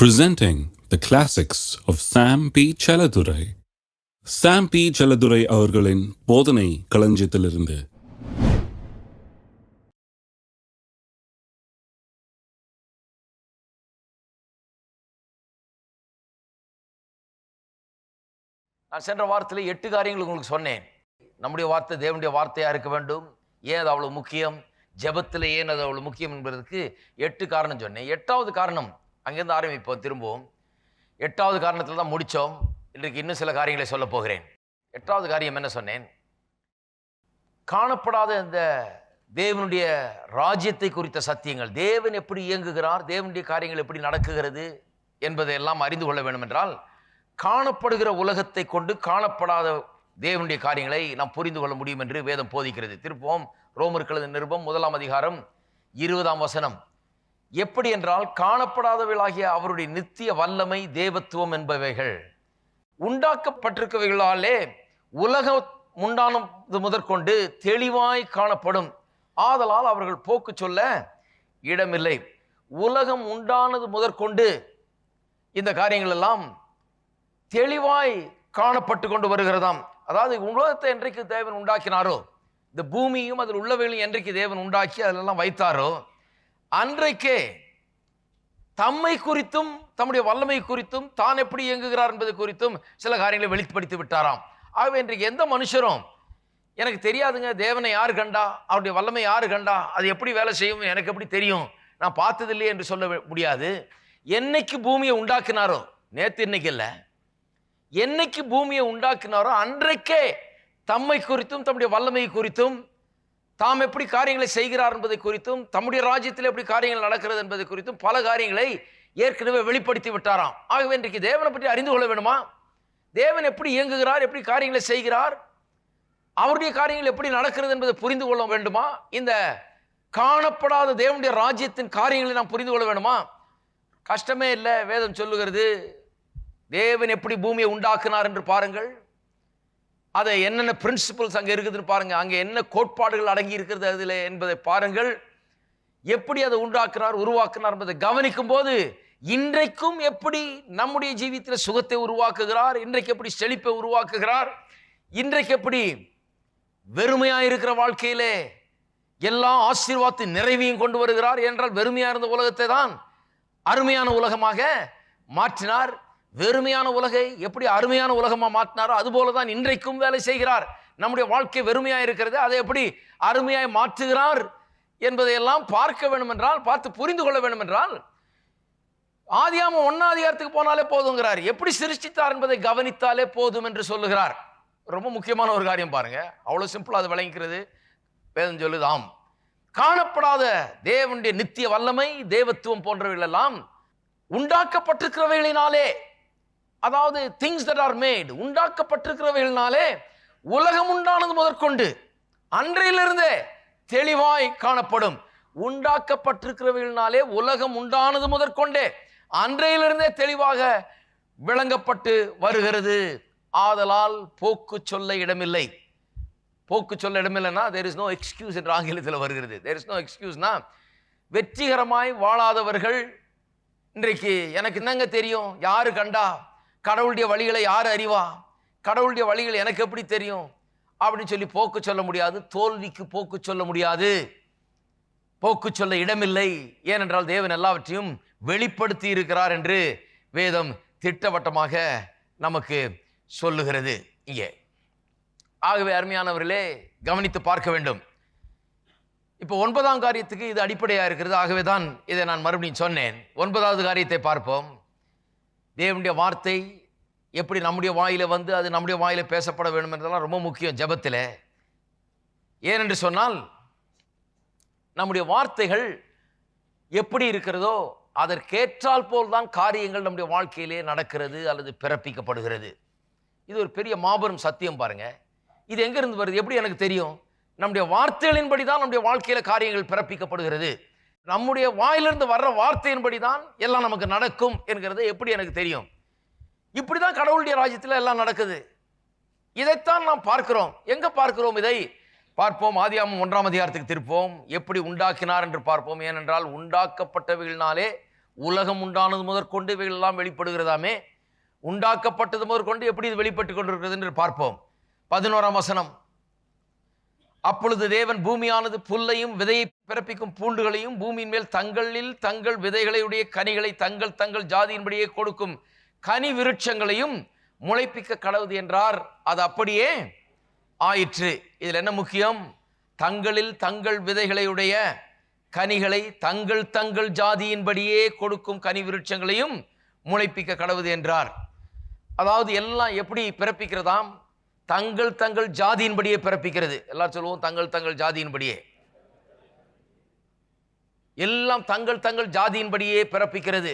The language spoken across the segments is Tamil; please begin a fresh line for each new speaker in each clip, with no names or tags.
Presenting the classics of Sam P. Chaladurai. Sam P. Chaladurai அவர்களின் போதனை களஞ்சியத்திலிருந்து.
நான் சென்ற வாரத்தில் 8 காரியங்கள் உங்களுக்கு சொன்னேன். நம்முடைய வார்த்தை தேவனுடைய வார்த்தையாக இருக்க வேண்டும். ஏன் அது அவ்வளோ முக்கியம், ஜெபத்தில் ஏன் அது அவ்வளோ முக்கியம் என்பதற்கு 8 காரணம் சொன்னேன். 8வது காரணம் அங்கேருந்து ஆரம்பிப்போம். திரும்பவும் 8வது காரணத்தில் தான் முடித்தோம். இன்றைக்கு இன்னும் சில காரியங்களை சொல்ல போகிறேன். 8வது காரியம் என்ன சொன்னேன்? காணப்படாத இந்த தேவனுடைய ராஜ்யத்தை குறித்த சத்தியங்கள், தேவன் எப்படி இயங்குகிறார், தேவனுடைய காரியங்கள் எப்படி நடக்குகிறது என்பதையெல்லாம் அறிந்து கொள்ள வேண்டும் என்றால், காணப்படுகிற உலகத்தை கொண்டு காணப்படாத தேவனுடைய காரியங்களை நாம் புரிந்து கொள்ள முடியும் என்று வேதம் போதிக்கிறது. திருப்போம் ரோமர்கள் நிருபம் 1ஆம் அதிகாரம் 20ஆம் வசனம். எப்படி என்றால், காணப்படாதவைகளாகிய அவருடைய நித்திய வல்லமை, தேவத்துவம் என்பவைகள் உண்டாக்கப்பட்டிருக்கவைகளாலே உலகம் உண்டானது முதற்கொண்டு தெளிவாய் காணப்படும். ஆதலால் அவர்கள் போக்கு சொல்ல இடமில்லை. உலகம் உண்டானது முதற்கொண்டு இந்த காரியங்கள் எல்லாம் தெளிவாய் காணப்பட்டு கொண்டு வருகிறதாம். அதாவது உலகத்தை என்றைக்கு தேவன் உண்டாக்கினாரோ, இந்த பூமியும் அதில் உள்ளவைகளையும் என்றைக்கு தேவன் உண்டாக்கி அதிலெல்லாம் வைத்தாரோ, அன்றைக்கே தம்மை குறித்தும் தம்முடைய வல்லமை குறித்தும் தான் எப்படி இயங்குகிறார் என்பது குறித்தும் சில காரியங்களை வெளிப்படுத்தி விட்டாராம். ஆகவே இன்றைக்கு எந்த மனுஷரும் எனக்கு தெரியாதுங்க, தேவனை யார் கண்டா, அவருடைய வல்லமை யார் கண்டா, அது எப்படி வேலை செய்யும், எனக்கு எப்படி தெரியும், நான் பார்த்ததில்லையே என்று சொல்ல முடியாது. என்னைக்கு பூமியை உண்டாக்கினாரோ, நேற்று இன்னைக்கு இல்லை, என்னைக்கு பூமியை உண்டாக்கினாரோ அன்றைக்கே தம்மை குறித்தும் தம்முடைய வல்லமை குறித்தும் தாம் எப்படி காரியங்களை செய்கிறார் என்பதை குறித்தும் தம்முடைய ராஜ்யத்தில் எப்படி காரியங்கள் நடக்கிறது என்பதை குறித்தும் பல காரியங்களை ஏற்கனவே வெளிப்படுத்தி விட்டாராம். ஆகவே இன்றைக்கு தேவனை பற்றி அறிந்து கொள்ள வேண்டுமா, தேவன் எப்படி இயங்குகிறார், எப்படி காரியங்களை செய்கிறார், அவருடைய காரியங்கள் எப்படி நடக்கிறது என்பதை புரிந்து கொள்ள வேண்டுமா, இந்த காணப்படாத தேவனுடைய ராஜ்யத்தின் காரியங்களை நாம் புரிந்து கொள்ள வேண்டுமா? கஷ்டமே இல்லை. வேதம் சொல்லுகிறது, தேவன் எப்படி பூமியை உண்டாக்குனார் என்று பாருங்கள், அதை என்னென்ன பிரின்சிபல்ஸ் அங்கே இருக்குதுன்னு பாருங்க, அங்கே என்ன கோட்பாடுகள் அடங்கி இருக்கிறது அதில் என்பதை பாருங்கள். எப்படி அதை உண்டாக்குனார், உருவாக்குனார் என்பதை கவனிக்கும் போது, இன்றைக்கும் எப்படி நம்முடைய ஜீவியத்தில் சுகத்தை உருவாக்குகிறார், இன்றைக்கு எப்படி செழிப்பை உருவாக்குகிறார், இன்றைக்கு எப்படி வெறுமையாக இருக்கிற வாழ்க்கையிலே எல்லா ஆசீர்வாதத்தின் நிறைவையும் கொண்டு வருகிறார். என்றால் வெறுமையாக இருந்த உலகத்தை தான் அருமையான உலகமாக மாற்றினார். வெறுமையான உலகை எப்படி அருமையான உலகமாக மாற்றினாரோ அதுபோல தான் இன்றைக்கும் வேலை செய்கிறார். நம்முடைய வாழ்க்கை வெறுமையாக இருக்கிறது, அதை எப்படி அருமையாய் மாற்றுகிறார் என்பதையெல்லாம் பார்க்க வேண்டும் என்றால், பார்த்து புரிந்து கொள்ள வேண்டும் என்றால், ஆதியாகமம் 1ஆம் அதிகாரத்துக்கு போனாலே போதுங்கிறார். எப்படி சிருஷ்டித்தார் என்பதை கவனித்தாலே போதும் என்று சொல்லுகிறார். ரொம்ப முக்கியமான ஒரு காரியம் பாருங்க, அவ்வளோ சிம்பிளாக அதை விளங்கிக்கிறது. வேதம் சொல்லுது, ஆம், காணப்படாத தேவனுடைய நித்திய வல்லமை, தேவத்துவம் போன்றவைகள் எல்லாம் உண்டாக்கப்பட்டிருக்கிறவைகளினாலே, அதாவது திங்ஸ் தட் ஆர் மேட், உண்டாக்கப்பட்டிருக்கிறவைகளினாலே உலகம் உண்டானது முதற்கொண்டு அன்றையிலிருந்தே தெளிவாய் காணப்படும். உண்டாக்கப்பட்டிருக்கிறவைகளினாலே உலகம் உண்டானது முதற்கொண்டே அன்றையிலிருந்தே தெளிவாக விளங்கப்பட்டு வருகிறது. ஆதலால் போக்கு சொல்ல இடமில்லை. போக்கு சொல்ல இடமில்லைன்னா there is no excuse என்று ஆங்கிலத்தில் வருகிறது. there is no excuseனா, வெற்றிகரமாய் வாழாதவர்கள் இன்றைக்கு எனக்கு என்னங்க தெரியும், யாரு கண்டா, கடவுளுடைய வழிகளை யார் அறிவா, கடவுளுடைய வழிகள் எனக்கு எப்படி தெரியும் அப்படின்னு சொல்லி போக்கு சொல்ல முடியாது. தோல்விக்கு போக்கு சொல்ல முடியாது, போக்கு சொல்ல இடமில்லை. ஏனென்றால் தேவன் எல்லாவற்றையும் வெளிப்படுத்தி இருக்கிறார் என்று வேதம் திட்டவட்டமாக நமக்கு சொல்லுகிறது இங்கே. ஆகவே அருமையானவர்களே, கவனித்து பார்க்க வேண்டும். இப்போ 9ஆம் காரியத்துக்கு இது அடிப்படையாக இருக்கிறது. ஆகவே தான் இதை நான் மறுபடியும் சொன்னேன். 9வது காரியத்தை பார்ப்போம். தேவனுடைய வார்த்தை எப்படி நம்முடைய வாயில வந்து அது நம்முடைய வாயில பேசப்பட வேண்டும் என்றதெல்லாம் ரொம்ப முக்கியம் ஜெபத்தில். ஏனென்று சொன்னால், நம்முடைய வார்த்தைகள் எப்படி இருக்கிறதோ அதற்கேற்றால் போல் தான் காரியங்கள் நம்முடைய வாழ்க்கையிலே நடக்கிறது அல்லது பிறப்பிக்கப்படுகிறது. இது ஒரு பெரிய மாபெரும் சத்தியம் பாருங்க. இது எங்கிருந்து வருது, எப்படி எனக்கு தெரியும்? நம்முடைய வார்த்தைகளின்படி தான் நம்முடைய வாழ்க்கையில காரியங்கள் பிறப்பிக்கப்படுகிறது. நம்முடைய வாயிலிருந்து வர்ற வார்த்தையின்படி தான் எல்லாம் நமக்கு நடக்கும் என்கிறது எப்படி எனக்கு தெரியும்? இப்படிதான் கடவுளுடைய ராஜ்யத்தில் எல்லாம் நடக்குது. இதைத்தான் நாம் பார்க்கிறோம். எங்க பார்க்கிறோம் இதை? பார்ப்போம். ஆதியாகமம் 1ஆம் அதிகாரத்துக்கு திருப்போம். எப்படி உண்டாக்கினார் என்று பார்ப்போம். ஏனென்றால் உண்டாக்கப்பட்டவைகளினாலே உலகம் உண்டானது முதற்கொண்டு இவைகள் எல்லாம் வெளிப்படுகிறதாமே, உண்டாக்கப்பட்டது முதற்கொண்டு எப்படி இது வெளிப்பட்டு கொண்டிருக்கிறது என்று பார்ப்போம். 11ஆம் வசனம். அப்பொழுது தேவன் பூமியானது புல்லையும் விதையை பிறப்பிக்கும் பூண்டுகளையும் பூமியின் மேல் தங்களில் தங்கள் விதைகளையுடைய கனிகளை தங்கள் தங்கள் ஜாதியின்படியே கொடுக்கும் கனி விருட்சங்களையும் முளைப்பிக்க கடவுது என்றார். அது அப்படியே ஆயிற்று. இதில் என்ன முக்கியம்? தங்களில் தங்கள் விதைகளையுடைய கனிகளை தங்கள் தங்கள் ஜாதியின்படியே கொடுக்கும் கனி விருட்சங்களையும் முளைப்பிக்க கடவுது என்றார். அதாவது எல்லாம் எப்படி பிறப்பிக்கிறதாம்? தங்கள் தங்கள் ஜாதியின்படியே பிறப்பிக்கிறது. எல்லாரும் சொல்லுவோம், தங்கள் தங்கள் ஜாதியின்படியே. எல்லாம் தங்கள் தங்கள் ஜாதியின்படியே பிறப்பிக்கிறது.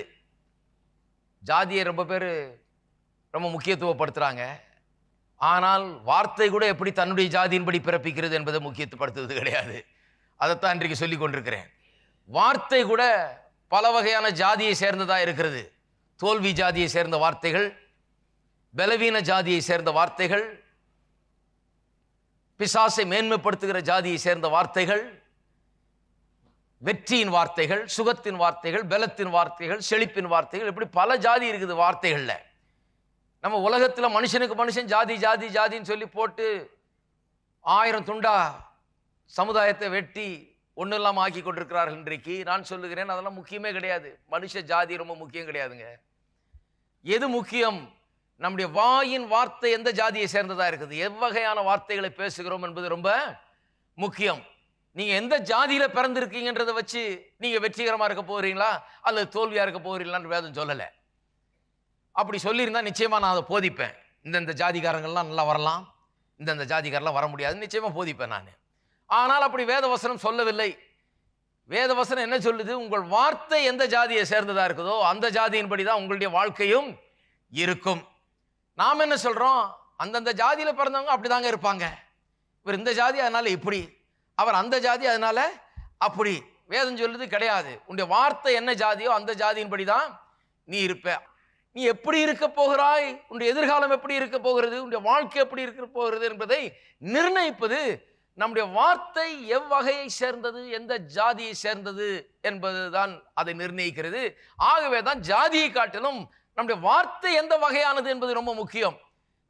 ஜாதியை ரொம்ப பேர் ரொம்ப முக்கியத்துவப்படுத்துறாங்க. ஆனால் வார்த்தை கூட எப்படி தன்னுடைய ஜாதியின்படி பிறப்பிக்கிறது என்பதை முக்கியத்துவப்படுத்துவது கிடையாது. அதைத்தான் இன்றைக்கு சொல்லிக் கொண்டிருக்கிறேன். வார்த்தை கூட பல வகையான ஜாதியை சேர்ந்ததா இருக்கிறது. தோல்வி ஜாதியை சேர்ந்த வார்த்தைகள், பலவீன ஜாதியை சேர்ந்த வார்த்தைகள், பிசாசை மேன்மைப்படுத்துகிற ஜாதியை சேர்ந்த வார்த்தைகள், வெற்றியின் வார்த்தைகள், சுகத்தின் வார்த்தைகள், பலத்தின் வார்த்தைகள், செழிப்பின் வார்த்தைகள், இப்படி பல ஜாதி இருக்குது வார்த்தைகள்ல. நம்ம உலகத்தில் மனுஷனுக்கு மனுஷன் ஜாதி ஜாதி ஜாதின்னு சொல்லி போட்டு 1000 துண்டா சமுதாயத்தை வெட்டி ஒன்றும் இல்லாமல் ஆக்கி கொண்டிருக்கிறார்கள். இன்றைக்கு நான் சொல்லுகிறேன், அதெல்லாம் முக்கியமே கிடையாது. மனுஷ ஜாதி ரொம்ப முக்கியம் கிடையாதுங்க. எது முக்கியம்? நம்முடைய வாயின் வார்த்தை எந்த ஜாதியை சேர்ந்ததா இருக்குது, எவ்வகையான வார்த்தைகளை பேசுகிறோம் என்பது ரொம்ப முக்கியம். நீங்க எந்த ஜாதியில பிறந்திருக்கீங்கன்றதை வச்சு நீங்க வெற்றிகரமா இருக்க போகிறீங்களா அல்லது தோல்வியா இருக்க போகிறீங்களான்னு வேதம் சொல்லலை. அப்படி சொல்லியிருந்தா நிச்சயமா நான் அதை போதிப்பேன். இந்தந்த ஜாதிகாரங்கள்லாம் நல்லா வரலாம், இந்தந்த ஜாதிகாரெல்லாம் வர முடியாது, நிச்சயமா போதிப்பேன் நான். ஆனால் அப்படி வேதவசனம் சொல்லவில்லை. வேதவசனம் என்ன சொல்லுது? உங்கள் வார்த்தை எந்த ஜாதியை சேர்ந்ததா இருக்குதோ அந்த ஜாதியின்படி தான் உங்களுடைய வாழ்க்கையும் இருக்கும். நாம் என்ன சொல்றோம்? அந்தந்த ஜாதியில பிறந்தவங்க அப்படிதாங்க இருப்பாங்க. இவர் இந்த ஜாதி அதனால இப்படி, அவர் அந்த ஜாதி அதனால அப்படி. வேதம் சொல்லுது கிடையாது. உன்னுடைய வார்த்தை என்ன ஜாதியோ அந்த ஜாதியின்படி தான் நீ இருப்ப. நீ எப்படி இருக்க போகிறாய், உன்னுடைய எதிர்காலம் எப்படி இருக்க போகிறது, உன்னுடைய வாழ்க்கை எப்படி இருக்க போகிறது என்பதை நிர்ணயிப்பது நம்முடைய வார்த்தை எவ்வகையை சேர்ந்தது, எந்த ஜாதியை சேர்ந்தது என்பதுதான் அதை நிர்ணயிக்கிறது. ஆகவே தான் ஜாதியை காட்டிலும் நம்முடைய வார்த்தை எந்த வகையானது என்பது ரொம்ப முக்கியம்.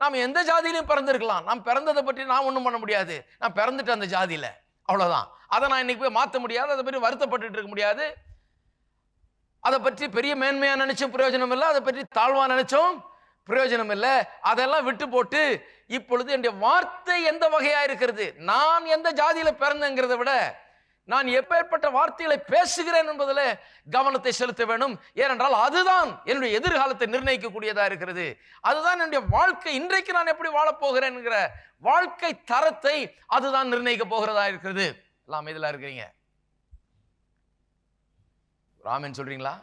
நாம் எந்த ஜாதியிலையும் பிறந்திருக்கலாம். நாம் பிறந்ததை பற்றி நான் ஒன்றும் பண்ண முடியாது. நான் பிறந்துட்டு அந்த ஜாதியில, அவ்வளவுதான். அதை நான் இன்னைக்கு போய் மாற்ற முடியாது. அதை பற்றி வருத்தப்பட்டு இருக்க முடியாது. அதை பற்றி பெரிய மேன்மையா நினைச்சும் பிரயோஜனம் இல்லை, அதை பற்றி தாழ்வா நினைச்சும் பிரயோஜனம் இல்லை. அதெல்லாம் விட்டு போட்டு இப்பொழுது என்னுடைய வார்த்தை எந்த வகையா இருக்கிறது, நான் எந்த ஜாதியில பிறந்தேங்கிறத விட நான் எப்பேற்பட்ட வார்த்தைகளை பேசுகிறேன் என்பதில் கவனத்தை செலுத்த வேண்டும். ஏனென்றால் அதுதான் என்னுடைய எதிர்காலத்தை நிர்ணயிக்கக்கூடியதா இருக்கிறது. அதுதான் என்னுடைய வாழ்க்கை, இன்றைக்கு நான் எப்படி வாழப்போகிறேன் என்கிற வாழ்க்கை தரத்தை அதுதான் நிர்ணயிக்க போகிறதா இருக்கிறது. எல்லாம் இதெல்லாம் இருக்கிறீங்க, ராமன் சொல்றீங்களா?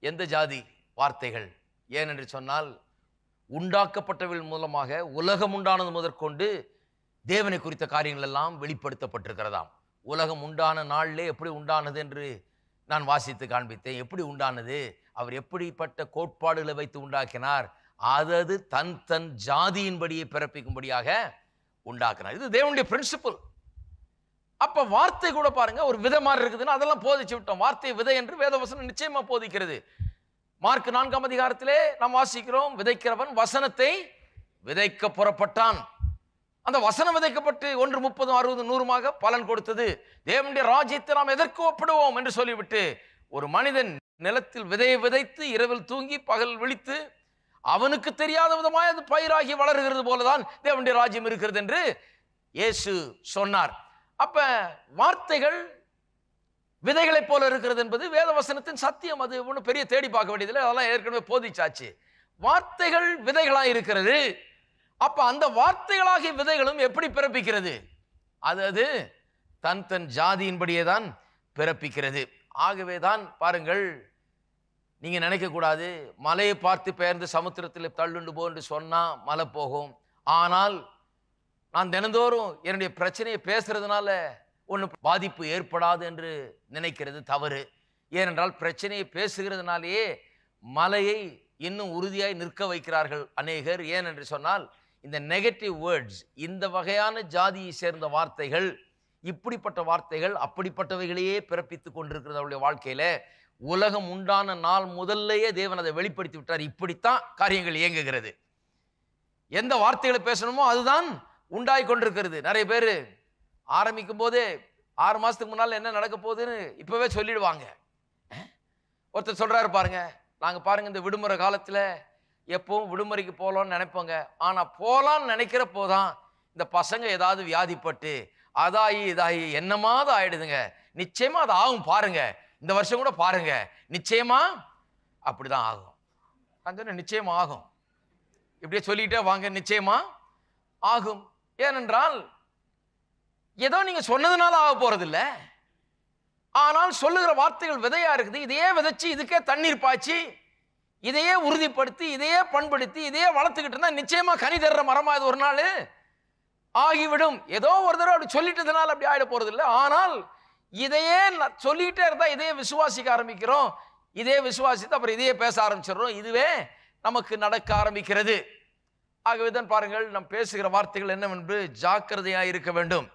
எந்த ஜாதி வார்த்தைகள்? ஏனென்று சொன்னால் உண்டாக்கப்பட்டவர்கள் மூலமாக உலகம் உண்டானது முதற்கொண்டு தேவனை குறித்த காரியங்கள் எல்லாம் வெளிப்படுத்தப்பட்டிருக்கிறதாம். உலகம் உண்டான நாளிலே எப்படி உண்டானது என்று நான் வாசித்து காண்பித்தேன். எப்படி உண்டானது, அவர் எப்படிப்பட்ட கோட்பாடுகளை வைத்து உண்டாக்கினார், அது தன் தன் ஜாதியின்படியே பிறப்பிக்கும்படியாக உண்டாக்கினார். இது தேவனுடைய பிரின்சிபல். அப்ப வார்த்தை கூட பாருங்க ஒரு விதை மாதிரி இருக்குதுன்னு அதெல்லாம் போதிச்சு விட்டோம். வார்த்தை விதை என்று வேதவசனம் நிச்சயமா போதிக்கிறது. மார்க் 4ஆம் அதிகாரத்திலே நாம் வாசிக்கிறோம், விதைக்கிறவன் வசனத்தை விதைக்க புறப்பட்டான். அந்த வசனம் விதைக்கப்பட்டு 1 30 60 100 பலன் கொடுத்தது. தேவனுடைய ராஜ்யத்தை நாம் எதற்கு ஒப்பிடுவோம் என்று சொல்லிவிட்டு ஒரு மனிதன் நிலத்தில் விதையை விதைத்து இரவில் தூங்கி பகல் விழித்து அவனுக்கு தெரியாத விதமாய் அது பயிராகி வளர்கிறது போலதான் தேவனுடைய ராஜ்யம் இருக்கிறது என்று இயேசு சொன்னார். அப்ப வார்த்தைகள் விதைகளை போல இருக்கிறது என்பது வேதவசனத்தின் சத்தியம். அது ஒன்றும் பெரிய தேடி பார்க்க வேண்டியதில்லை, அதெல்லாம் ஏற்கனவே போதிச்சாச்சு. வார்த்தைகள் விதைகளாக இருக்கிறது. அப்ப அந்த வார்த்தைகளாகிய விதைகளும் எப்படி பிறப்பிக்கிறது? அது தன் தன் ஜாதியின்படியே தான் பிறப்பிக்கிறது. ஆகவே தான் பாருங்கள், நீங்க நினைக்க கூடாது மலையை பார்த்து பெயர்ந்து சமுத்திரத்தில் தள்ளுண்டு போ என்று சொன்னா மலை போகும். ஆனால் நான் தினந்தோறும் என்னுடைய பிரச்சனையை பேசுறதுனால ஒன்றும் பாதிப்பு ஏற்படாது என்று நினைக்கிறது தவறு. ஏனென்றால் பிரச்சனையை பேசுகிறதுனாலேயே மலையை இன்னும் உறுதியாய் நிற்க வைக்கிறார்கள் அநேகர். ஏனென்று சொன்னால் இந்த நெகட்டிவ் வேர்ட்ஸ், இந்த வகையான ஜாதியை சேர்ந்த வார்த்தைகள் இப்படிப்பட்ட வார்த்தைகள் அப்படிப்பட்டவைகளையே பிறப்பித்துக் கொண்டிருக்கிறது அவருடைய வாழ்க்கையில. உலகம் உண்டான நாள் முதல்லையே தேவன் அதை வெளிப்படுத்தி விட்டார். இப்படித்தான் காரியங்கள் இயங்குகிறது. எந்த வார்த்தைகளை பேசணுமோ அதுதான் உண்டாய் கொண்டிருக்கிறது. நிறைய பேர் ஆரம்பிக்கும் போதே 6 மாசத்துக்கு முன்னால் என்ன நடக்க போகுதுன்னு இப்பவே சொல்லிடுவாங்க. ஒருத்தர் சொல்றாரு பாருங்க, நாங்க பாருங்க இந்த விடுமுறை காலத்துல எப்பவும் விடுமுறைக்கு போகலாம்னு நினைப்போங்க. ஆனா போலான்னு நினைக்கிற போதான் இந்த பசங்க ஏதாவது வியாதிப்பட்டு அதாயி இதாயி என்னமாவது ஆயிடுதுங்க. நிச்சயமா அது ஆகும் பாருங்க, இந்த வருஷம் கூட பாருங்க, நிச்சயமா அப்படிதான் ஆகும். நான் சொன்னேன் நிச்சயமா ஆகும், இப்படியே சொல்லிட்டே வாங்க, நிச்சயமா ஆகும். ஏனென்றால் ஏதோ நீங்க சொன்னதுனால ஆக போறது இல்ல. ஆனால் சொல்லுகிற வார்த்தைகள் விதையா இருக்குது. இதையே விதைச்சு இதுக்கே தண்ணீர் பாய்ச்சி இதையே உறுதிப்படுத்தி இதையே பண்படுத்தி இதையே வளர்த்துக்கிட்டு இருந்தா நிச்சயமா கனி தர்ற மரமா இது ஒரு நாள் ஆகிவிடும். ஏதோ ஒரு தடவை அப்படி சொல்லிட்டதுனால அப்படி ஆயிட போறது இல்லை. ஆனால் இதையே சொல்லிட்டே இருந்தா இதையே விசுவாசிக்க ஆரம்பிக்கிறோம். இதே விசுவாசித்து அப்புறம் இதையே பேச ஆரம்பிச்சிடறோம். இதுவே நமக்கு நடக்க ஆரம்பிக்கிறது. ஆகவேதான் பாருங்கள், நம் பேசுகிற வார்த்தைகள் என்னவென்று ஜாக்கிரதையாக இருக்க வேண்டும்.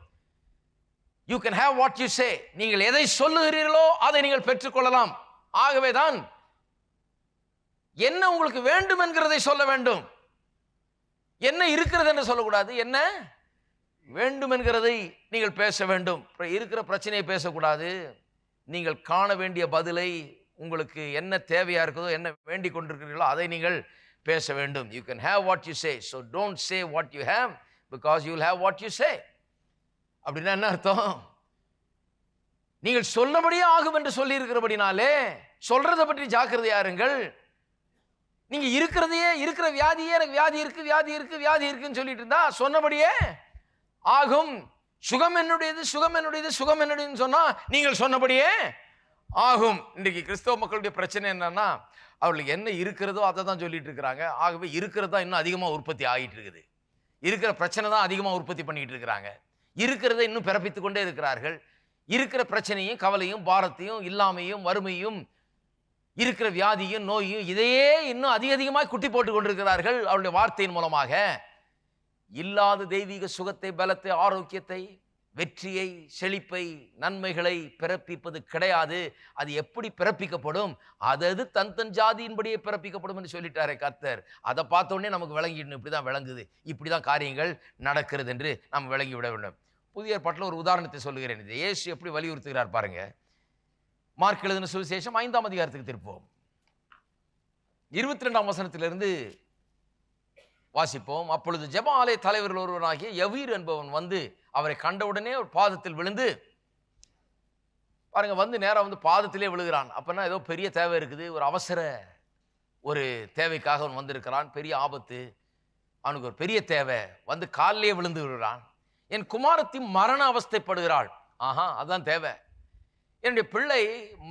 You can have what you say. நீங்கள் எதை சொல்லுகிறீர்களோ அதை நீங்கள் பெற்றுக்கொள்ளலாம். ஆகவேதான் என்ன உங்களுக்கு வேண்டும் என்கிறதை சொல்ல வேண்டும். என்ன இருக்கிறது என்று சொல்லக்கூடாது, என்ன வேண்டும் என்கிறதை நீங்கள் பேச வேண்டும். இருக்கிற பிரச்சனையை பேசக்கூடாது. நீங்கள் காண வேண்டிய பதிலை, உங்களுக்கு என்ன தேவையா இருக்குதோ, என்ன வேண்டிக் கொண்டிருக்கிறீர்களோ அதை நீங்கள் பேச வேண்டும். You can have what you say. So don't say what you have because you will have what you say. அப்படின்னா என்ன அர்த்தம்? நீங்கள் சொல்லபடியே ஆகும் என்று சொல்லி இருக்கிறபடினாலே சொல்றதை பற்றி ஜாக்கிரதையா இருங்கள். நீங்க இருக்கிறதையே, இருக்கிற வியாதியே எனக்கு வியாதி இருக்கு வியாதி இருக்கு வியாதி இருக்குன்னு சொல்லிட்டு இருந்தா சொன்னபடியே ஆகும். சுகம் என்னுடையது சுகம் என்னுடையது சுகம் என்னுடையதுன்னு சொன்னா நீங்கள் சொன்னபடியே ஆகும். இன்றைக்கு கிறிஸ்தவ மக்களுடைய பிரச்சனை என்னன்னா, அவர்களுக்கு என்ன இருக்கிறதோ அதை தான் சொல்லிட்டு இருக்கிறாங்க. ஆகவே இருக்கிறது தான் இன்னும் அதிகமாக உற்பத்தி ஆகிட்டு இருக்குது. இருக்கிற பிரச்சனை தான் அதிகமாக உற்பத்தி பண்ணிட்டு இருக்கிறாங்க. இருக்கிறதை இன்னும் பிறப்பித்து கொண்டே இருக்கிறார்கள். இருக்கிற பிரச்சனையும் கவலையும் பாரத்தையும் இல்லாமையும் வறுமையும் இருக்கிற வியாதியும் நோயும் இதையே இன்னும் அதிகமாக குட்டி போட்டு கொண்டிருக்கிறார்கள் அவருடைய வார்த்தையின் மூலமாக. இல்லாத தெய்வீக சுகத்தை, பலத்தை, ஆரோக்கியத்தை, வெற்றியை, செழிப்பை, நன்மைகளை பிறப்பிப்பது கிடையாது. அது எப்படி பிறப்பிக்கப்படும்? அது தன் தன் ஜாதியின்படியே பிறப்பிக்கப்படும் என்று சொல்லிட்டாரே கர்த்தர். அதை பார்த்த உடனே நமக்கு விளங்கிடணும், இப்படிதான் விளங்குது, இப்படிதான் காரியங்கள் நடக்கிறது என்று நாம் விளங்கி விட வேண்டும். புதிய ஏற்பாட்டில் ஒரு உதாரணத்தை சொல்லுகிறேன். இது இயேசு எப்படி வலியுறுத்துகிறார் பாருங்க. மார்க் எழுதின சுவிசேஷம் 5ஆம் அதிகாரத்துக்கு திருப்போம். 22ஆம் வசனத்திலிருந்து வாசிப்போம். அப்பொழுது ஜெப ஆலய தலைவர்கள் ஒருவனாகிய யவீர் என்பவன் வந்து அவரை கண்டவுடனே ஒரு பாதத்தில் விழுந்து, பாருங்க, வந்து நேரம் வந்து பாதத்திலே விழுகிறான். அப்பனா ஏதோ பெரிய தேவை இருக்குது, ஒரு அவசர ஒரு தேவைக்காக அவன் வந்திருக்கிறான். பெரிய ஆபத்து, அவனுக்கு ஒரு பெரிய தேவை. வந்து காலிலே விழுந்து விடுகிறான். என் குமாரத்தி மரண அவஸ்தைப்படுகிறாள். ஆஹா, அதுதான் தேவை. என்னுடைய பிள்ளை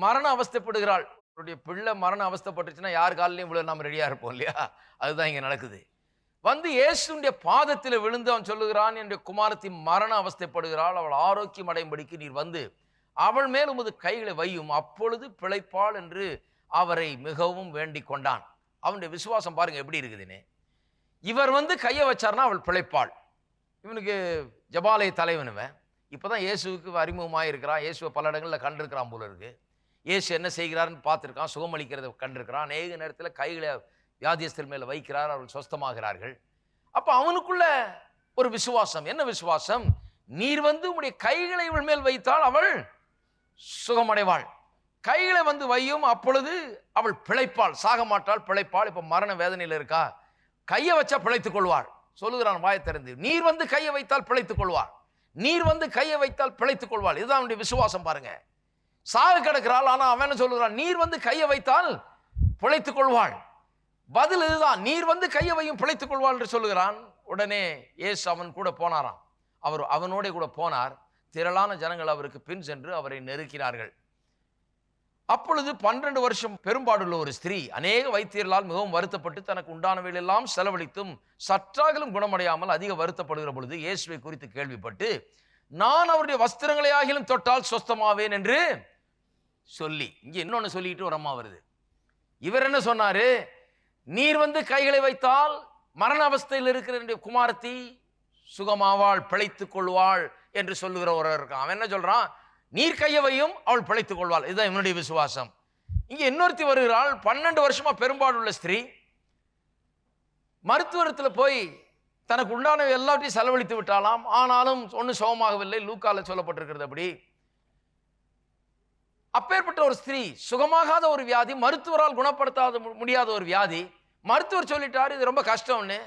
மரண அவஸ்தைப்படுகிறாள். என்னுடைய பிள்ளை மரண அவஸ்தைப்பட்டுச்சுன்னா யார் காலிலையும் விழ நாம் ரெடியா இருப்போம் இல்லையா? அதுதான் இங்க நடக்குது. வந்து இயேசுடைய பாதத்தில் விழுந்து அவன் சொல்லுகிறான், என்னுடைய குமாரத்தி மரண அவஸ்தைப்படுகிறாள், அவள் ஆரோக்கியம் அடையும்படிக்கு நீர் வந்து அவள் மேல் உமது கைகளை வையும், அப்பொழுது பிழைப்பாள் என்று அவரை மிகவும் வேண்டிக் கொண்டான். அவனுடைய விசுவாசம் பாருங்க எப்படி இருக்குதுன்னு. இவர் வந்து கையை வச்சார்னா அவள் பிழைப்பாள். இவனுக்கு ஜபாலய தலைவனுவன் இப்போதான் இயேசுவுக்கு அறிமுகமாக இருக்கிறான். இயேசுவை பல இடங்களில் கண்டிருக்கிறான் போல இருக்கு. இயேசு என்ன செய்கிறாருன்னு பார்த்துருக்கான், சுகமளிக்கிறத கண்டிருக்கிறான். அநேக நேரத்தில் கைகளை வியாதியஸ்தர் மேலே வைக்கிறார், அவர்கள் சொஸ்தமாகிறார்கள். அப்போ அவனுக்குள்ள ஒரு விசுவாசம். என்ன விசுவாசம்? நீர் வந்து உம்முடைய கைகளை இவள் மேல் வைத்தால் அவள் சுகமடைவாள். கைகளை வந்து வையும், அப்பொழுது அவள் பிழைப்பாள், சாக மாட்டாள், பிழைப்பாள். இப்போ மரண வேதனையில் இருக்கா, கையை வச்சா பிழைத்துக் கொள்வாள். சொல்லுகிறான் வாயை திறந்து, நீர் வந்து கையை வைத்தால் பிழைத்துக் கொள்வாள், நீர் வந்து கையை வைத்தால் பிழைத்துக் கொள்வாள். இதுதான் அவனுடைய விசுவாசம் பாருங்க. சாக கிடக்கிறாள், ஆனா அவன் என்ன சொல்லுகிறான்? நீர் வந்து கையை வைத்தால் பிழைத்துக் கொள்வாள். பதில் இதுதான், நீர் வந்து கையை வையும் பிழைத்துக் கொள்வாள் என்று சொல்லுகிறான். உடனே இயேசு அவன் கூட போனாராம். அவர் அவனோட கூட போனார். திரளான ஜனங்கள் அவருக்கு பின் சென்று அவரை நெருக்கினார்கள். அப்பொழுது 12 வருஷம் பெரும்பாடுள்ள ஒரு ஸ்திரீ அநேக வைத்தியர்களால் மிகவும் வருத்தப்பட்டு தனக்கு உண்டானவைகளெல்லாம் செலவழித்தும் சற்றாகலும் குணமடையாமல் அதிக வருத்தப்படுகிற பொழுது இயேசுவை குறித்து கேள்விப்பட்டு, நான் அவருடைய வஸ்திரங்களை ஆகிலும் தொட்டால் சொஸ்தமாவேன் என்று சொல்லி, இங்க இன்னொன்னு சொல்லிட்டு ஒரு அம்மா வருது. இவர் என்ன சொன்னாரு? நீர் வந்து கைகளை வைத்தால் மரண அவஸ்தையில் இருக்கிற என்னுடைய குமாரத்தி சுகமாவாள், பிழைத்துக் கொள்வாள் என்று சொல்லுகிற ஒரு இருக்கான். அவன் என்ன சொல்றான்? நீர் கையை வையும் அவள் பிழைத்துக் கொள்வாள். இதுதான் இவனுடைய விசுவாசம். இங்க இன்னொருத்தி வருகிறாள், 12 வருஷமா பெரும்பாடுள்ள ஸ்திரீ. மருத்துவரத்தில் போய் தனக்கு உண்டான எல்லாத்தையும் செலவழித்து விட்டாலாம். ஆனாலும் ஒன்றும் சுகமாகவில்லை. லூக்கால சொல்லப்பட்டிருக்கிறது அப்படி. அப்பேற்பட்ட ஒரு ஸ்திரீ, சுகமாகாத ஒரு வியாதி, மருத்துவரால் குணப்படுத்தாத முடியாத ஒரு வியாதி. மருத்துவர் சொல்லிட்டாரு இது ரொம்ப கஷ்டம்னு.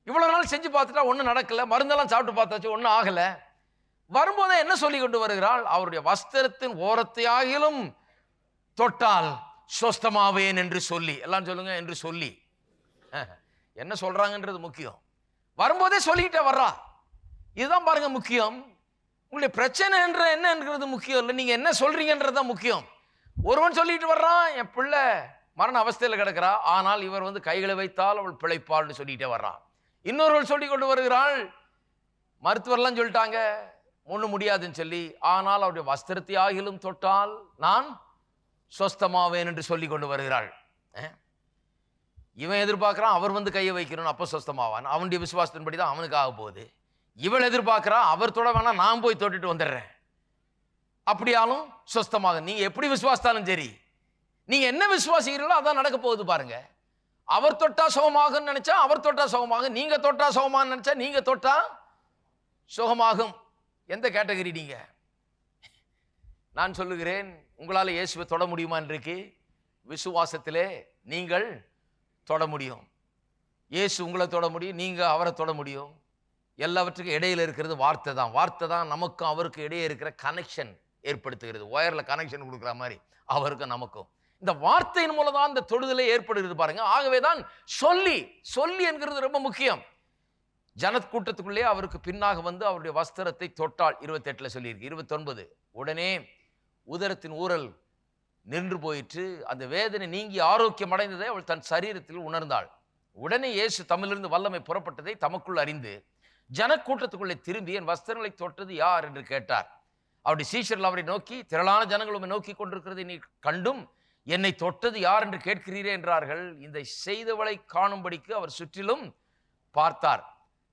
இவ்வளவு நாள் செஞ்சு பார்த்துட்டா ஒன்றும் நடக்கல, மருந்தெல்லாம் சாப்பிட்டு பார்த்தாச்சு ஒன்றும் ஆகல. வரும்போதே என்ன சொல்லி கொண்டு வருகிறாள்? அவருடைய வஸ்திரத்தின் ஓரத்தையாகிலும் தொட்டால் சொஸ்தமாவேன் என்று சொல்லி. எல்லாம் சொல்லுங்க, என்று சொல்லி. என்ன சொல்றாங்கன்றது முக்கியம். வரும்போதே சொல்லிக்கிட்டே வர்றா. இதுதான் பாருங்க முக்கியம். உங்களுடைய பிரச்சனை என்னன்றது முக்கியம் இல்லை, நீங்க என்ன சொல்றீங்கன்றது தான் முக்கியம். ஒருவன் சொல்லிட்டு வர்றான், என் பிள்ளை மரண அவஸ்தையில் கிடக்கிறா, ஆனால் இவர் வந்து கைகளை வைத்தால் அவள் பிழைப்பாள்னு சொல்லிட்டே வர்றான். இன்னொருவள் சொல்லி கொண்டு வருகிறாள், மருத்துவர்லாம் சொல்லிட்டாங்க ஒன்றும் முடியாதுன்னு சொல்லி, ஆனால் அவருடைய வஸ்திரத்தை ஆகிலும் தொட்டால் நான் சொஸ்தமாவேன் என்று சொல்லி கொண்டு வருகிறாள். இவன் எதிர்பார்க்கிறான் அவர் வந்து கையை வைக்கணும், அப்போ சொஸ்தமாவான். அவனுடைய விசுவாசத்தின்படி தான் அவனுக்கு ஆக போகுது. இவள் எதிர்பார்க்கிறா அவர் தொட வேணா, நான் போய் தொட்டுட்டு வந்துடுறேன், அப்படியாலும் சொஸ்தமாக. நீங்க எப்படி விசுவாசித்தாலும் சரி, நீங்க என்ன விசுவாசிக்கிறீங்களோ அதான் நடக்க போகுது பாருங்க. அவர் தொட்டா சுகமாகும் நினைச்சா அவர் தொட்டா சுகமாகும், நீங்க தொட்டா சுகமாகும் நினைச்சா நீங்க தொட்டா சுகமாகும். எந்த கேட்டகரி நீங்க? நான் சொல்லுகிறேன், உங்களால் இயேசுவை தொட முடியுமா? இன்றைக்கு விசுவாசத்திலே நீங்கள் தொட முடியும். இயேசு உங்களை தொட முடியும், நீங்க அவரை தொட முடியும். எல்லாவற்றுக்கும் இடையில இருக்கிறது வார்த்தை தான். வார்த்தை தான் நமக்கும் அவருக்கும் இடையே இருக்கிற கனெக்ஷன் ஏற்படுத்துகிறது. ஒயர்ல கனெக்ஷன் கொடுக்குற மாதிரி அவருக்கும் நமக்கும் இந்த வார்த்தையின் மூலம் தான் இந்த தொடுதலை ஏற்படுகிறது பாருங்க. ஆகவே தான் சொல்லி என்கிறது ரொம்ப முக்கியம். ஜனத் கூட்டத்துக்குள்ளே அவருக்கு பின்னாக வந்து அவருடைய வஸ்திரத்தை தொட்டாள். 28 சொல்லியிருக்கு. 29 உடனே உதரத்தின் ஊரல் நின்று போயிற்று, அந்த வேதனை நீங்கி ஆரோக்கியம் அடைந்ததை அவள் தன் சரீரத்தில் உணர்ந்தாள். உடனே இயேசு தம்மிலிருந்து வல்லமை புறப்பட்டதை தமக்குள் அறிந்து ஜனக்கூட்டத்துக்குள்ளே திரும்பி என் வஸ்திரங்களை தொட்டது யார் என்று கேட்டார். அவருடைய சீஷர்கள் அவரை நோக்கி, திரளான ஜனங்களும் நோக்கி கொண்டிருக்கிறதை நீ கண்டும் என்னை தொட்டது யார் என்று கேட்கிறீரே என்றார்கள். இந்த செய்தவளை காணும்படிக்கு அவர் சுற்றிலும் பார்த்தார்.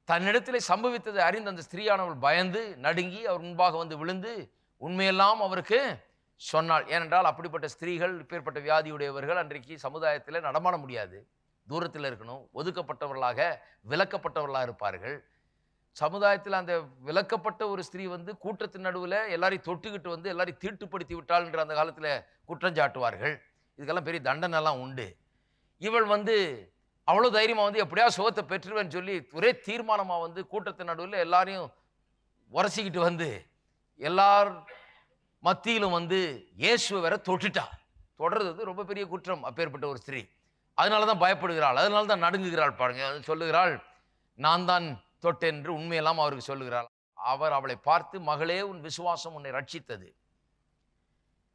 தன்னிடத்திலே சம்பவித்ததை அறிந்த அந்த ஸ்திரீயானவள் பயந்து நடுங்கி அவர் முன்பாக வந்து விழுந்து உண்மையெல்லாம் அவருக்கு சொன்னாள். ஏனென்றால் அப்படிப்பட்ட ஸ்திரீகள், இப்பேற்பட்ட வியாதியுடையவர்கள் அன்றைக்கு சமுதாயத்தில் நடமாட முடியாது, தூரத்தில் இருக்கணும், ஒதுக்கப்பட்டவர்களாக விலக்கப்பட்டவர்களாக இருப்பார்கள். சமுதாயத்தில் அந்த விலக்கப்பட்ட ஒரு ஸ்திரீ வந்து கூட்டத்தின் நடுவில் எல்லாரையும் தொட்டுக்கிட்டு வந்து எல்லாரையும் தீட்டுப்படுத்தி விட்டாள் என்று அந்த காலத்தில் குற்றஞ்சாட்டுவார்கள். இதுக்கெல்லாம் பெரிய தண்டனைலாம் உண்டு. இவள் வந்து அவ்வளோ தைரியமாக வந்து எப்படியா சுகத்தை பெற்றுவேன்னு சொல்லி ஒரே தீர்மானமாக வந்து கூட்டத்தின் நடுவில் எல்லாரையும் உரசிக்கிட்டு வந்து எல்லார் மத்தியிலும் வந்து இயேசுவை வேற தொட்டுட்டா. தொடர்றது ரொம்ப பெரிய குற்றம் அப்பேற்பட்ட ஒரு ஸ்திரீ. அதனால தான் பயப்படுகிறாள், அதனால தான் நடுங்குகிறாள் பாருங்க. சொல்லுகிறாள், நான் தான் தொட்டேன் என்று உண்மையெல்லாம் அவருக்கு சொல்லுகிறாள். அவர் அவளை பார்த்து, மகளே உன் விசுவாசம் உன்னை ரட்சித்தது,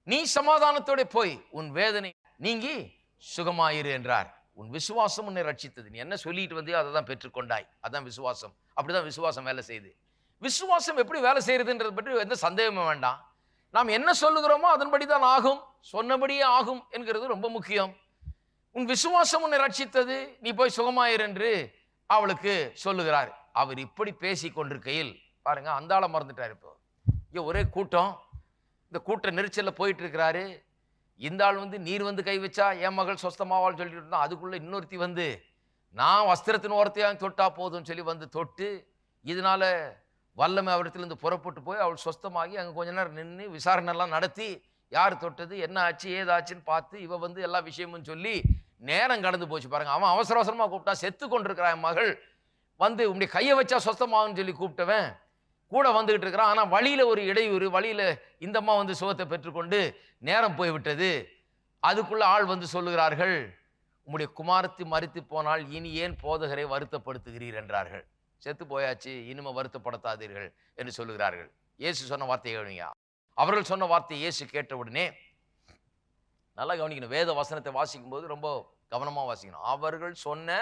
நீ சமாதானத்தோட போய் உன் வேதனை நீங்கி சுகமாயிரு என்றார். உன் விசுவாசம் உன்னை ரட்சித்தது, நீ என்ன சொல்லிட்டு வந்தியோ அதை தான் பெற்றுக்கொண்டாய். அதான் விசுவாசம். அப்படிதான் விசுவாசம் வேலை செய்யுது. விசுவாசம் எப்படி வேலை செய்யறதுன்றது பற்றி எந்த சந்தேகமும் வேண்டாம். நாம் என்ன சொல்லுகிறோமோ அதன்படி தான் ஆகும், சொன்னபடியே ஆகும் என்கிறது ரொம்ப முக்கியம். உன் விசுவாசம் உன்னை ரட்சித்தது, நீ போய் சுகமாயிரு என்று அவளுக்கு சொல்லுகிறார். அவர் இப்படி பேசி கொண்டிருக்கையில் பாருங்க, அந்த ஆளை மறந்துட்டார். இப்போ இங்கே ஒரே கூட்டம், இந்த கூட்ட நெரிச்சலில் போயிட்டு இருக்கிறாரு. இந்த ஆள் வந்து நீர் வந்து கை வச்சா என் மகள் சொஸ்தமாவாள் சொல்லிட்டு இருந்தா, அதுக்குள்ள இன்னொருத்தி வந்து நான் வஸ்திரத்தின் ஓரத்தையாக தொட்டா போதும்னு சொல்லி வந்து தொட்டு, இதனால வல்லமை அவரிடத்திலிருந்து புறப்பட்டு போய் அவள் சொஸ்தமாகி அங்கே கொஞ்ச நேரம் நின்று விசாரணைலாம் நடத்தி யார் தொட்டது என்ன ஆச்சு ஏதாச்சுன்னு பார்த்து இவ வந்து எல்லா விஷயமும் சொல்லி நேரம் கடந்து போச்சு பாருங்க. அவன் அவசர அவசரமாக கூப்பிட்டா, செத்து கொண்டிருக்கிறான் என் மகள், வந்து உங்களுடைய கையை வச்சா சொஸ்தமாகுன்னு சொல்லி கூப்பிட்டவன் கூட வந்துகிட்டு இருக்கிறான். ஆனால் வழியில் ஒரு இடையூறு, வழியில் இந்த அம்மா வந்து சுகத்தை பெற்றுக்கொண்டு நேரம் போய்விட்டது. அதுக்குள்ள ஆள் வந்து சொல்லுகிறார்கள், உங்களுடைய குமாரத்தி மரித்து போனால் இனி ஏன் போதகரை வருத்தப்படுத்துகிறீர் என்றார்கள். செத்து போயாச்சு, இனிமே வருத்தப்படுத்தாதீர்கள் என்று சொல்லுகிறார்கள். இயேசு சொன்ன வார்த்தையை கவனிங்க. அவர்கள் சொன்ன வார்த்தையை இயேசு கேட்ட உடனே, நல்லா கவனிக்கணும், வேத வசனத்தை வாசிக்கும் போது ரொம்ப கவனமா வாசிக்கணும். அவர்கள் சொன்ன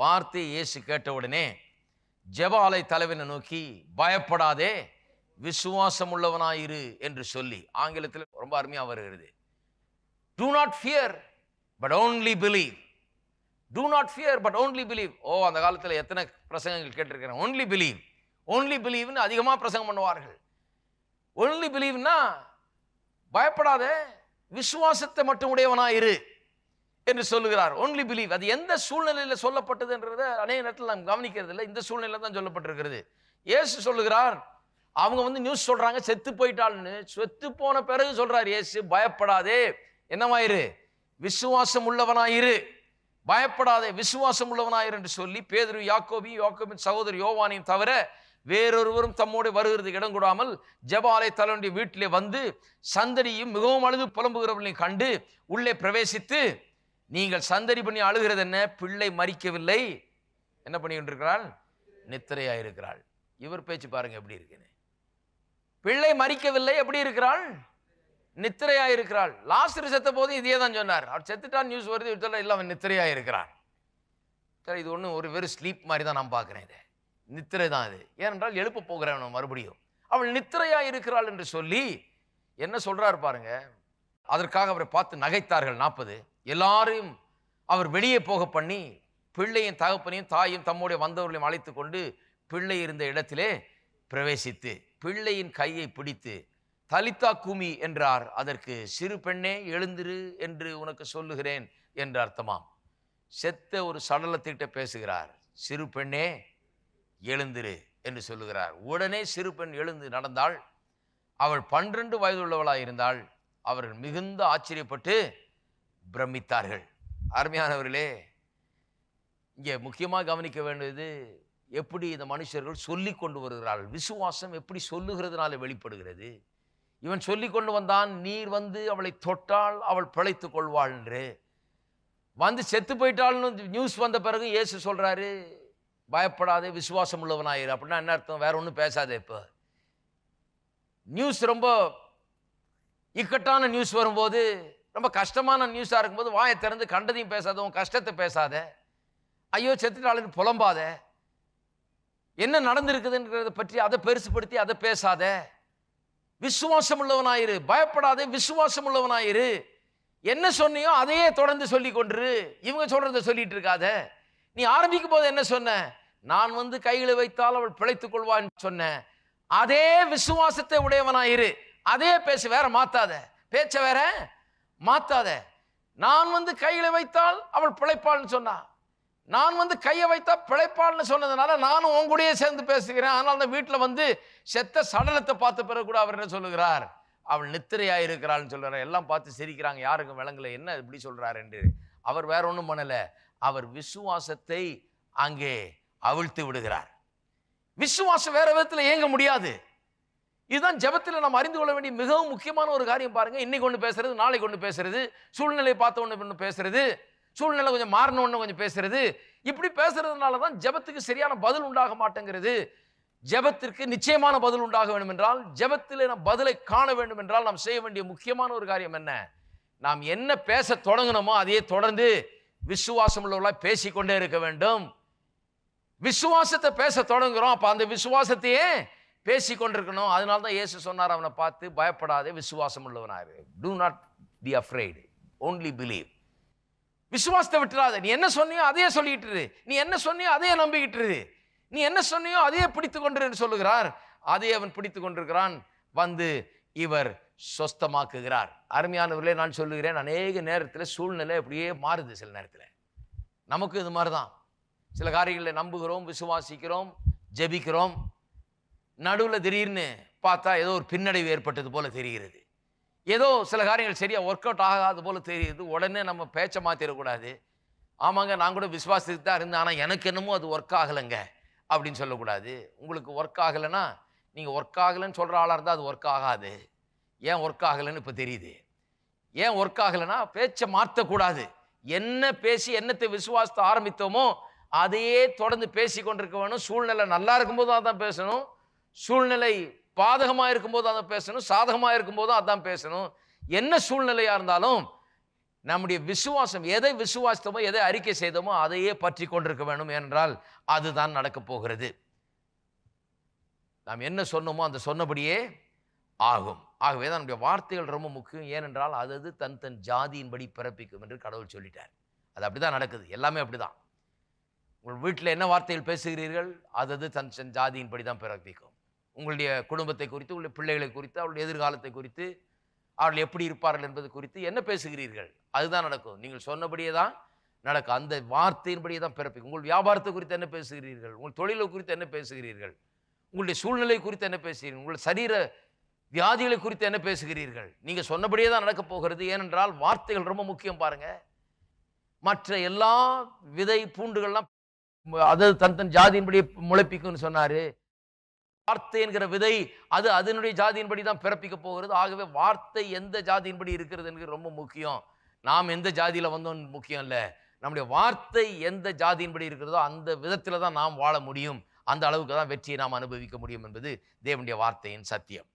வார்த்தையை இயேசு கேட்ட உடனே ஜெப ஆலய தலைவனை நோக்கி, பயப்படாதே விசுவாசம் உள்ளவனாயிரு என்று சொல்லி, ஆங்கிலத்தில் ரொம்ப அருமையா வருகிறது. Do not fear but only believe. Do not fear but only believe. ஓ, அந்த காலத்தில் எத்தனை பிரசங்கங்கள் கேட்டிருக்கிறேன். only believe, ஒன்லி பிலீவ்னு அதிகமாக பிரசங்கம் பண்ணுவார்கள். ஒன்லி பிலீவ்னா பயப்படாத, விசுவாசத்தை மட்டும் உடையவனாயிரு என்று சொல்லுகிறார். Only believe. அது எந்த சூழ்நிலையில் சொல்லப்பட்டதுன்றத அநேக நேரத்தில் நாம் கவனிக்கிறது இல்லை. இந்த சூழ்நிலை தான் சொல்லப்பட்டிருக்கிறது. இயேசு சொல்லுகிறார், அவங்க நியூஸ் சொல்றாங்க செத்து போயிட்டாள்னு. செத்து போன பிறகு சொல்றார் இயேசு, பயப்படாதே, என்னவாயிரு, விசுவாசம் உள்ளவனாயிரு, பயப்படாதே, விசுவாசம் உள்ளவனாயிரு என்று சொல்லி பேதுரு, யாக்கோபின் சகோதரர் யோவானையும் தவிர வேறொருவரும் தம்மோடு வருகிறது இடம் கூடாமல் ஜெப ஆலய தலைவனுடைய வீட்டிலே வந்து சந்தடியும் மிகவும் அழுது புலம்புகிறவர்களையும் கண்டு உள்ளே பிரவேசித்து, நீங்கள் சந்தடி பண்ணி அழுகிறது என்ன, பிள்ளை மரிக்கவில்லை, என்ன பண்ணி கொண்டிருக்கிறாள், நித்திரையாயிருக்கிறாள். இவர் பேச்சு பாருங்க எப்படி இருக்குன்னு. பிள்ளை மரிக்கவில்லை, எப்படி இருக்கிறாள், நித்திரையாயிருக்கிறாள். லாசரு செத்த போது இதே தான் சொன்னார். அவர் செத்துட்டான் நியூஸ் வருது, இல்லை அவன் நித்திரையாயிருக்கிறான். சரி, இது ஒரு வெறும் ஸ்லீப் மாதிரி தான் நான் பார்க்குறேன். இதை நித்திரை தான் இது. ஏனென்றால் எழுப்ப போகிறவன் மறுபடியும் அவள் நித்திரையா இருக்கிறாள் என்று சொல்லி என்ன சொல்றாரு பாருங்க. அதற்காக அவரை பார்த்து நகைத்தார்கள் 40. எல்லாரையும் அவர் வெளியே போக பண்ணி பிள்ளையின் தகப்பனையும் தாயும் தம்முடைய வந்தவர்களையும் அழைத்து கொண்டு பிள்ளை இருந்த இடத்திலே பிரவேசித்து பிள்ளையின் கையை பிடித்து தலித்தா கூமி என்றார். அதற்கு சிறு பெண்ணே எழுந்திரு என்று உனக்கு சொல்லுகிறேன் என்று அர்த்தமாம். செத்த ஒரு சடலத்திட்ட பேசுகிறார். சிறு பெண்ணே எழுந்திரு என்று சொல்லுகிறார். உடனே சிறு பெண் எழுந்து நடந்தாள். அவள் 12 வயதுள்ளவளாக இருந்தாள். அவர்கள் மிகுந்த ஆச்சரியப்பட்டு பிரமித்தார்கள். அருமையானவர்களே, இங்கே முக்கியமாக கவனிக்க வேண்டியது, எப்படி இந்த மனுஷர்கள் சொல்லி கொண்டு வருகிறார்கள். விசுவாசம் எப்படி சொல்லுகிறதுனால வெளிப்படுகிறது. இவன் சொல்லி கொண்டு வந்தான், நீர் அவளை தொட்டால் அவள் பிழைத்துக் கொள்வாள் என்று. செத்து போயிட்டாள்னு நியூஸ் வந்த பிறகு இயேசு சொல்றாரு, பயப்படாதே, விசுவாசம் உள்ளவனாயிரு. அப்படின்னா என்ன அர்த்தம், வேற ஒன்றும் பேசாதே. இப்போ நியூஸ் ரொம்ப இக்கட்டான நியூஸ் வரும்போது, ரொம்ப கஷ்டமான நியூஸாக இருக்கும்போது வாயை திறந்து கண்டதையும் பேசாத, உன் கஷ்டத்தை பேசாத, ஐயோ செத்துட்டாளுன்னு புலம்பாத, என்ன நடந்திருக்குதுன்றதை பற்றி அதை பெருசுப்படுத்தி அதை பேசாத, விசுவாசம் உள்ளவனாயிரு, பயப்படாதே, விசுவாசம் உள்ளவனாயிரு. என்ன சொன்னியோ அதையே தொடர்ந்து சொல்லி கொண்டிரு. இவங்க சொல்றதை சொல்லிட்டு இருக்காத. நீ ஆரம்பிக்கும் போது என்ன சொன்ன, நான் கைகளை வைத்தால் அவள் பிழைத்துக் கொள்வான்னு சொன்ன. அதே விசுவாசத்தை உடையவனாயிரு, அதே பேசு, வேற மாத்தாத, பேச்ச வேற மாத்தாத. நான் கைகளை வைத்தால் அவள் பிழைப்பாள்னு சொன்னா, நான் கையை வைத்தா பிழைப்பாள்னு சொன்னதுனால நானும் உங்கூடயே சேர்ந்து பேசுகிறேன். அதனால தான் வீட்டில் செத்த சடலத்தை பார்த்த பிறகு கூட அவர் என்ன சொல்லுகிறார், அவள் நித்திரையாயிருக்கிறாள்னு சொல்றாரு. எல்லாம் பார்த்து சிரிக்கிறாங்க, யாருக்கும் விளங்கல என்ன இப்படி சொல்றாரு என்று. அவர் வேற ஒன்றும் பண்ணல, அவர் விசுவாசத்தை அங்கே அவிழ்த்து விடுகிறார். விசுவாசம் வேற விதத்தில் இயங்க முடியாது. இதுதான் ஜெபத்தில் நாம் அறிந்து கொள்ள வேண்டிய மிகவும் முக்கியமான ஒரு காரியம். பாருங்க, இன்னைக்கு ஒன்று பேசுறது, நாளைக்கு ஒன்று பேசுறது, சூழ்நிலை பார்த்த ஒன்று பேசுறது, சூழ்நிலை கொஞ்சம் மாறின ஒன்று கொஞ்சம் பேசுறது. இப்படி பேசுறதுனால தான் ஜெபத்துக்கு சரியான பதில் உண்டாக மாட்டேங்கிறது. ஜெபத்திற்கு நிச்சயமான பதில் உண்டாக வேண்டும் என்றால், ஜெபத்தில் நாம் பதிலை காண வேண்டும் என்றால், நாம் செய்ய வேண்டிய முக்கியமான ஒரு காரியம் என்ன, நாம் என்ன பேச தொடங்கணுமோ அதையே தொடர்ந்து விசுவாசம் உள்ளவர்களாக பேசிக்கொண்டே இருக்க வேண்டும். விசுவாசத்தை பேச தொடங்குறோம், அப்ப அந்த விசுவாசத்தையே பேசிக்கொண்டிருக்கணும். அதனால தான் இயேசு சொன்னார் அவனை பார்த்து, பயப்படாதே, விசுவாசம் உள்ளவனாரு. Do not be afraid, only believe. விசுவாசத்தை விட்டுறாத. நீ என்ன சொன்னியோ அதையே சொல்லிட்டு இரு, நீ என்ன சொன்னியோ அதையே நம்பிக்கிட்டு இரு, நீ என்ன சொன்னியோ அதையே பிடித்து கொண்டு சொல்லுகிறார். அதே அவன் பிடித்து கொண்டிருக்கிறான். இவர் சொஸ்தமாக்குகிறார். அருமையானவர்களே, நான் சொல்லுகிறேன், அநேக நேரத்தில் சூழ்நிலை அப்படியே மாறுது. சில நேரத்தில் நமக்கு இது மாதிரி தான். சில காரியங்களை நம்புகிறோம், விசுவாசிக்கிறோம், ஜெபிக்கிறோம். நடுவில் திடீர்னு பார்த்தா ஏதோ ஒரு பின்னடைவு ஏற்பட்டது போல தெரிகிறது. ஏதோ சில காரியங்கள் சரியா ஒர்க் அவுட் ஆகாது போல தெரியுது. உடனே நம்ம பேச்சை மாற்றிடக்கூடாது. ஆமாங்க, நான் கூட விசுவாசத்துக்கு தான் இருந்தேன், ஆனால் எனக்கு என்னமோ அது ஒர்க் ஆகலைங்க அப்படின்னு சொல்லக்கூடாது. உங்களுக்கு ஒர்க் ஆகலைன்னா, நீங்கள் ஒர்க் ஆகலைன்னு சொல்கிற ஆளாக இருந்தால் அது ஒர்க் ஆகாது. ஏன் ஒர்க் ஆகலைன்னு இப்போ தெரியுது. ஏன் ஒர்க் ஆகலைன்னா பேச்சை மாற்றக்கூடாது. என்ன பேசி என்னத்தை விசுவாசத்தை ஆரம்பித்தோமோ அதையே தொடர்ந்து பேசி கொண்டிருக்க வேணும். சூழ்நிலை நல்லா இருக்கும்போது அதான் பேசணும், சூழ்நிலை பாதகமாக இருக்கும்போது அதான் பேசணும், சாதகமாக இருக்கும்போது அதான் பேசணும். என்ன சூழ்நிலையாக இருந்தாலும் நம்முடைய விசுவாசம், எதை விசுவாசித்தோமோ எதை அறிக்கை செய்தோமோ அதையே பற்றி கொண்டிருக்க வேண்டும். என்றால் அதுதான் நடக்கப் போகிறது. நாம் என்ன சொன்னோமோ அந்த சொன்னபடியே ஆகும். ஆகவே தான் நம்முடைய வார்த்தைகள் ரொம்ப முக்கியம். ஏனென்றால் அது தன் ஜாதியின்படி பிறப்பிக்கும் என்று கடவுள் சொல்லிட்டார். அது அப்படிதான் நடக்குது. எல்லாமே அப்படிதான். உங்கள் வீட்டில் என்ன வார்த்தைகள் பேசுகிறீர்கள் அது தன் ஜாதியின்படி தான் பிறப்பிக்கும். உங்களுடைய குடும்பத்தை குறித்து, உங்களுடைய பிள்ளைகளை குறித்து, அவருடைய எதிர்காலத்தை குறித்து, அவர்கள் எப்படி இருப்பார்கள் என்பது குறித்து என்ன பேசுகிறீர்கள் அதுதான் நடக்கும். நீங்கள் சொன்னபடியே தான் நடக்கும். அந்த வார்த்தையின்படியே தான் பிறப்பிக்கும். உங்கள் வியாபாரத்தை குறித்து என்ன பேசுகிறீர்கள், உங்கள் தொழிலை குறித்து என்ன பேசுகிறீர்கள், உங்களுடைய சூழ்நிலை குறித்து என்ன பேசுகிறீர்கள், உங்கள் சரீர வியாதிகளை குறித்து என்ன பேசுகிறீர்கள், நீங்க சொன்னபடியே தான் நடக்க போகிறது. ஏனென்றால் வார்த்தைகள் ரொம்ப முக்கியம். பாருங்க, மற்ற எல்லா விதை பூண்டுகள்லாம் அது தன் ஜாதியின்படி முளைப்பிக்கும்னு சொன்னாரு. வார்த்தை என்கிற விதை அது அதனுடைய ஜாதியின்படி தான் பிறப்பிக்க போகிறது. ஆகவே வார்த்தை எந்த ஜாதியின்படி இருக்கிறது என்கிறது ரொம்ப முக்கியம். நாம் எந்த ஜாதியில வந்தோம் முக்கியம் இல்ல, நம்முடைய வார்த்தை எந்த ஜாதியின்படி இருக்கிறதோ அந்த விதத்துல தான் நாம் வாழ முடியும். அந்த அளவுக்கு தான் வெற்றியை நாம் அனுபவிக்க முடியும் என்பது தேவனுடைய வார்த்தையின் சத்தியம்.